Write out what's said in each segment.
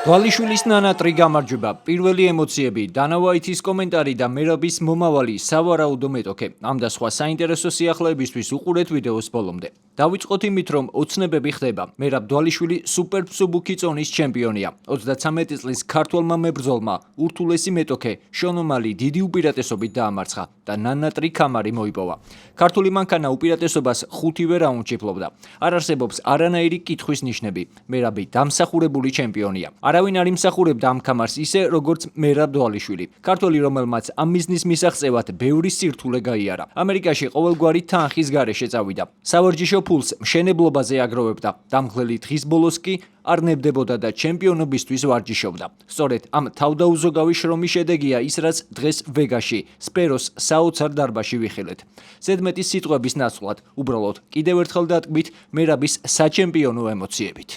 დვალიშვილის ნანატრი გამარჯვება, პირველი ემოციები, დანა ვაითის კომენტარი და მერაბის მომავალი სავარაუდო მეტოქე. ამ და სხვა საინტერესო სიახლეებისთვის უყურეთ ვიდეოს ბოლომდე. დავიწყოთ იმით, რომ ოცნებები ხდება. მერაბ დვალიშვილი სუპერ მსუბუქი წონის ჩემპიონია. 33 წლის ქართველმა მებრძოლმა ურთულესი მეტოქე შონომალი დიდი უპირატესობით დაამარცხა და ნანატრი ქამარი მოიპოვა. ქართული მანქანა უპირატესობას 5-ვე რაუნდში ფლობდა. არ არსებობს არანაირი კითხვის ნიშნები. მერაბი დამსახურებული ჩემპიონია. არავინ არ იმსახურებდა ამ ქამარს ისე, როგორც მერაბ დვალიშვილი. ქართველი, რომელმაც ამ მიზნის მისაღწევად ბევრი სირთულე გაიარა. ამერიკაში ყოველგვარი თანხის გარეშე წავიდა. სავარჯიშო ფულს მშენებლობაზე აგროვებდა. დამღლელი დღის ბოლოს კი არ ნებდებოდა და ჩემპიონობისთვის ვარჯიშობდა. სწორედ ამ თავდაუზოგავი შრომის შედეგია ის, რაც დღეს ვეგაში, სპეროს საოცარ დარბაზში ვიხილეთ. ზედმეტის სიტყვების ნაცვლად, უბრალოდ კიდევ ერთხელ დატკბით მერაბის საჩემპიონო ემოციებით.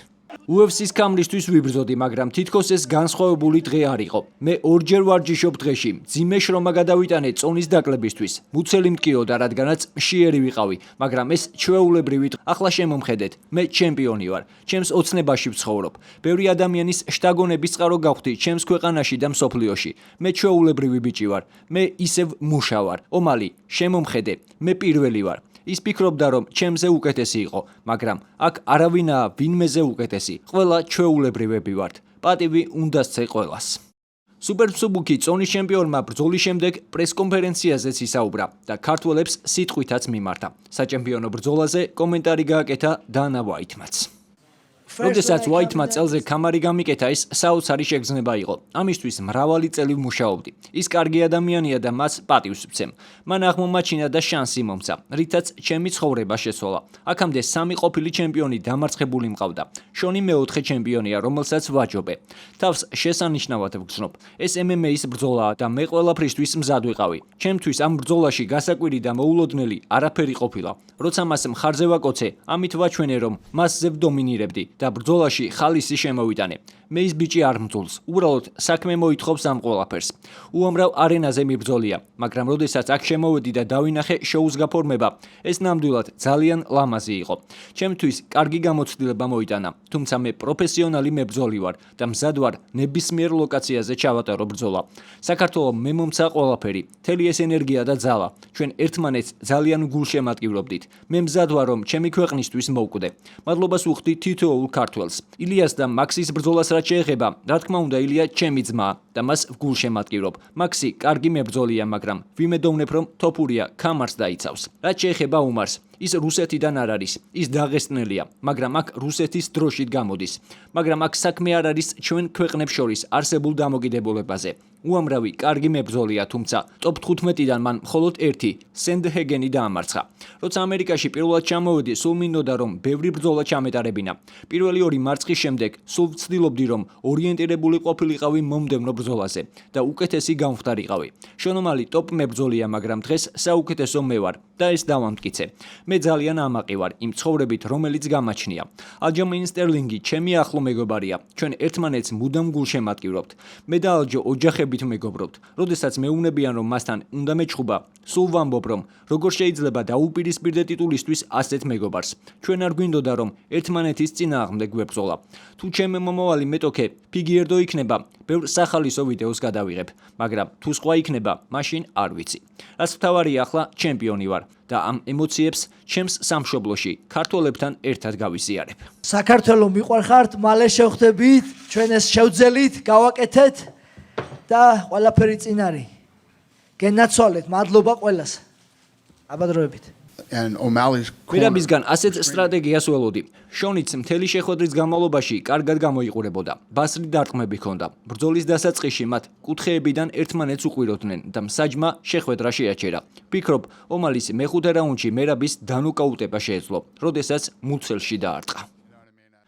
UFC-ს ქამრისთვის ვიბრძოდი, მაგრამ თითქოს ეს განსხვავებული დღე არ იყო. მე ორჯერ ვარჯიშობ დღეში, მძიმე შრომა გადავიტანე წონის დაკლებისთვის. მუცელი მტკიოდა, რადგანაც მშიერი ვიყავი, მაგრამ ეს ჩვეულებრივი დღე. ახლა შემომხედეთ, მე ჩემპიონი ვარ. ჩემს ოცნებაში ვცხოვრობ. ბევრი ადამიანის შთაგონების წყარო გავხდი ჩემს ქვეყანაში და მსოფლიოში. მე ჩვეულებრივი ბიჭი ვარ. მე ისევ მუშა ვარ. ომალი, შემომხედე, მე პირველი ვარ. ის ფიქრობდა, რომ ჩემზე უკეთესი იყო, მაგრამ აქ არავინაა ვინმეზე უკეთესი. ყველა ჩვეულებრივები ვართ. პატივი უნდა სცე ყველას. სუპერ მსუბუქი წონის ჩემპიონმა ბრძოლის შემდეგ პრესკონფერენციაზეც ისაუბრა და ქართველებს სიტყვითაც მიმართა. საჩემპიონო ბრძოლაზე კომენტარი გააკეთა დანა ვაითმაც. როდესაც ვაითმა წელზე ქამარი გამიკეთა, ეს საოცარი შეგრძნება იყო. ამისთვის მრავალი წელი ვმუშაობდი. ის კარგი ადამიანია და მას პატივს ვცემ. მან აღმომაჩინა და შანსი მომცა, რითაც ჩემი ცხოვრება შესვლა. აქამდე 3 ყოფილი ჩემპიონი დამარცხებული მყავდა. შონი მეოთხე ჩემპიონია, რომელსაც ვაჯობე. თავს შესანიშნავად ვგრძნობ. ეს MMA-ის ბრძოლაა და მე ყველაფრისთვის მზად ვიყავი. ჩემთვის ამ ბრძოლაში გასაკვირი და მოულოდნელი არაფერი ყოფილა. როცა მას მხარზე ვაკოცე, ამით ვაჩვენე, რომ მასზე ვდომინირებდი და ბრძოლაში ხალისი შემოვიტანე. მე ის ბიჭი არ მძულს, უბრალოდ საქმე მოითხოვს ამ ყველაფერს. უამრავ არენაზე მიბრძოლია, მაგრამ როდესაც აქ შემოვედი და დავინახე შოუს გაფორმება, ეს ნამდვილად ძალიან ლამაზი იყო. ჩემთვის კარგი გამოცდილება მოიტანა, თუმცა მე პროფესიონალი მებრძოლი ვარ და მზად ვარ ნებისმიერ ლოკაციაზე ჩავატარო ბრძოლა. საქართველოს მე მომცა ყველაფერი, მთელი ეს ენერგია და ძალა. ჩვენ ერთმანეთს ძალიან გულშემატკივრობდით. მე მზად ვარ, რომ ჩემი ქვეყნისთვის მოვკვდე. მადლობას ვუხდი თითოეულ ქართველს. ილიას და მაქსის ბრძოლას რაც შეეხება, რა თქმა უნდა, ილია ჩემი ძმაა და მას გულშემატკივრობ. მაქსი კარგი მებრძოლია, მაგრამ ვიმედოვნებ, რომ თოფურია ქამარს დაიცავს. რაც შეეხება უმარს, ის რუსეთიდან არ არის, ის დაღესტნელია, მაგრამ აქ რუსეთის დროშით გამოდის. მაგრამ აქ საქმე არ არის ჩვენ ქვეყნებს შორის არსებულ დამოკიდებულებაზე. უამრავი კარგი მებრძოლია, თუმცა ტოპ 15-დან მან მხოლოდ ერთი, სენდჰეგენი დაამარცხა. როცა ამერიკაში პირველად ჩამოვედი, სულ მინდოდა, რომ ბევრი ბრძოლა ჩამეტარებინა. პირველი 2 მარცხის შემდეგ სულ ვცდილობდი, რომ ორიენტირებული ყოფილიყავი მომდევნო ბრძოლაზე და უკეთესი გამხდარიყავი. შონომალი ტოპ მებრძოლია, მაგრამ დღეს საუკეთესო მე ვარ და ეს დავამტკიცე. მე ძალიან ამაყი ვარ იმ ცხოვრებით, რომელიც გამაჩნია. ალჯამინ სტერლინგი ჩემი ახლო მეგობარია. ჩვენ ერთმანეთს მუდამ გულშემატკივრობთ. მე და ალჯო ოჯახებით მეგობრობთ. როდესაც მეუნებიან, რომ მასთან უნდა მეჩხუბა, სულ ვამბობ, რომ როგორ შეიძლება დაუპირისპირდე ტიტულისთვის ასეთ მეგობარს. ჩვენ არ გვინდოდა, რომ ერთმანეთის წინააღმდეგ გვებრძოლა. თუ ჩემი მომავალი მეტოქე ფიგიერდო იქნება, ბევრ სახალისო ვიდეოს გადავიღებ, მაგრამ თუ სხვა იქნება, მაშინ არ ვიცი. რაც მთავარია, ახლა ჩემპიონი ვარ და ამ ემოციებს ჩემს სამშობლოში ქართველებთან ერთად გავიზიარებ. საქართველოს მიყვარხართ, მალე შევხვდებით, ჩვენ ეს შევძელით, გავაკეთეთ და ყველაფერი წინ არის. გენაცვალეთ, მადლობა ყველას. აბადროებით. მერაბისგან ასეთ სტრატეგიას ველოდი. შონიც მთელი შეხვედრის განმავლობაში კარგად გამოიყურებოდა. ბასრი დარტყმები ჰქონდა. ბრძოლის დასაწყისში მათ კუთხეებიდან ერთმანეთს უყვიროდნენ და მსაჯმა შეხვედრა შეაჩერა. ვფიქრობ, ომალის მეხუთე რაუნდში მერაბის დანოკაუტება შეეძლო, როდესაც მუცელში დაარტყა.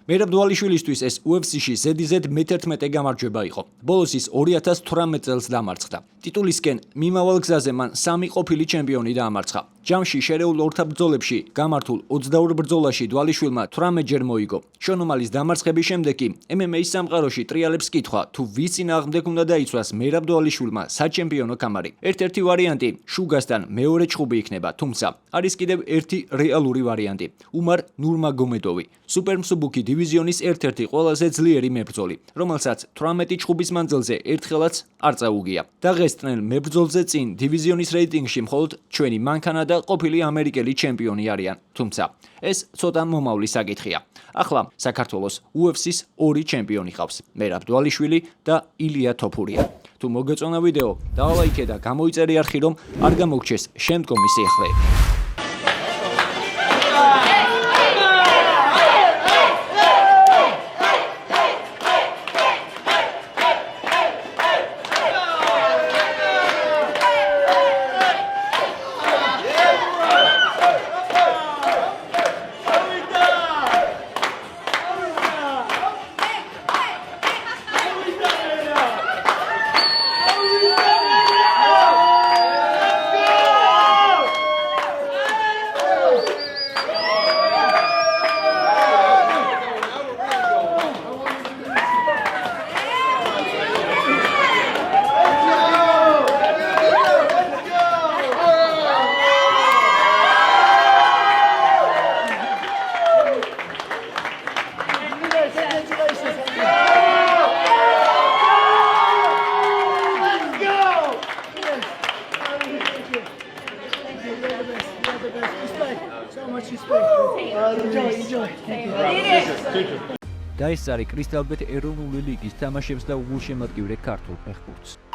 მერაბ დვალიშვილისთვის ეს UFC-ში ზედიზედ მე-11 გამარჯვება იყო. ბოლოს ის 2018 წელს დამარცხდა. ტიტულისკენ მიმავალ გზაზე მან 3 ყოფილი ჩემპიონი დაამარცხა. ჯამში შერეულ ორთა ბრძოლებში გამართულ 22 ბრძოლაში დვალიშვილმა 18-ჯერ მოიგო. შონომალის დამარცხების შემდეგ კი MMA-ის სამყაროში ტრიალებს კითხვა, თუ ვის წინააღმდეგ უნდა დაიცვას მერაბ დვალიშვილმა საჩემპიონო კამარი. ერთ-ერთი ვარიანტი შუგასთან მეორე ჩხუბი იქნება, თუმცა არის კიდევ ერთი რეალური ვარიანტი. უმარ ნურმაგომედოვი. სუპერ მსუბუქი დივიზიონის ერთ-ერთი ყველაზე ძლიერი მებრძოლი, რომელსაც 18 ჩხუბის მანძილზე ერთხელაც არ წაუგია. დაღესტნელ მებრძოლზე წინ დივიზიონის რეიტინგში მხოლოდ ჩვენი მანქანა და ყოფილი ამერიკელი ჩემპიონი არიან. თუმცა ეს ცოტა მომავლის საკითხია. ახლა საქართველოს UFC-ს 2 ჩემპიონი ყავს: მერაბ დვალიშვილი და ილია თოფურია. თუ მოგეწონა ვიდეო, დალაიქე და გამოიწერე არხი, რომ არ გამოგჩეს შემდგომი სიახლეები. და ეს არის კრისტალბეტ ეროვნული ლიგის თამაშებს და უგულშემატკივრე ქართულ ფეხბურთს.